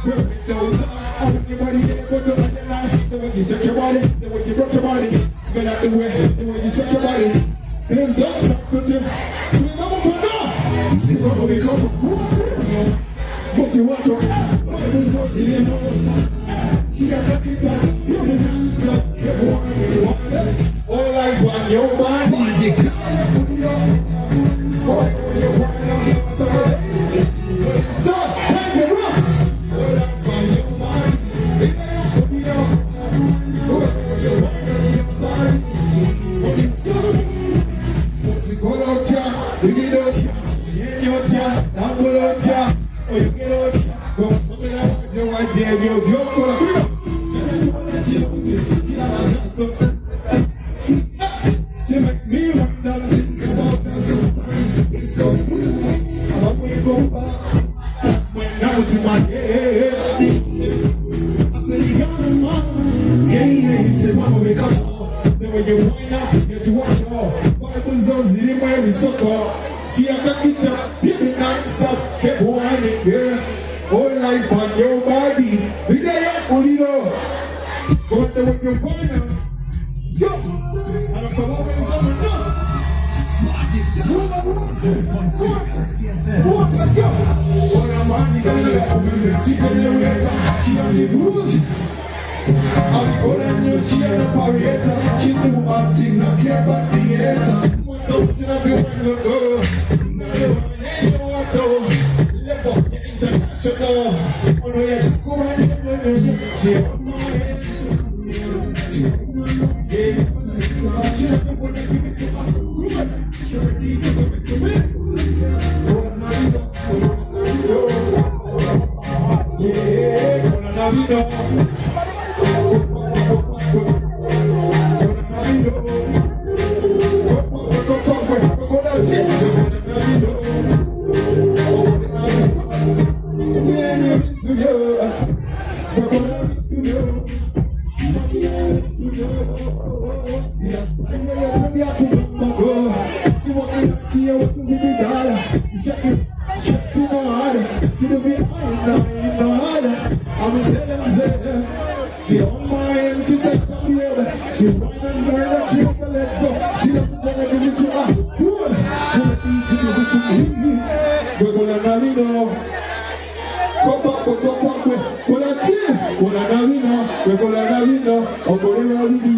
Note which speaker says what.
Speaker 1: perfect those. I want your body there, go to the line. The way you shake your body, the way you rock your body. Go like the way you shake your body. Please don't stop touching. Swing over for now. See what we come. What you want to she got the guitar, you can dance up, all eyes on your body. So, thank you, Ross. All eyes on your body. Go out here, you get out here, in your town, down below here. Oh, you get out here, go something out there, right there, you go to she makes me wonder, think about that sometimes. It's so easy, I'm going to go back. When now to my head, I say, you're the man. Yeah, say, mama, make up. The way you wind up, get you watch off. Bible zones, the way we sucker. She have a guitar, baby, non-stop. Keep whining, girl. All eyes on your body. The day I pull it up. Go out there with your partner. Let's go. I don't come over and come enough. Let's go. All I'm on, you gotta see the narrator. She on the bush. I'm calling you, she on the parator. She do one thing, not care about the hater. One thousand of you want to go. Now you want to let go. International. Oh no, yes, go on in. She on my head. She on my end, she said, come here. She run and burn that she don't let go. She doesn't want to give it to her. Good. She want to give it to me. We're gonna have it now. Come back, we're gonna have it now. We're gonna have it now.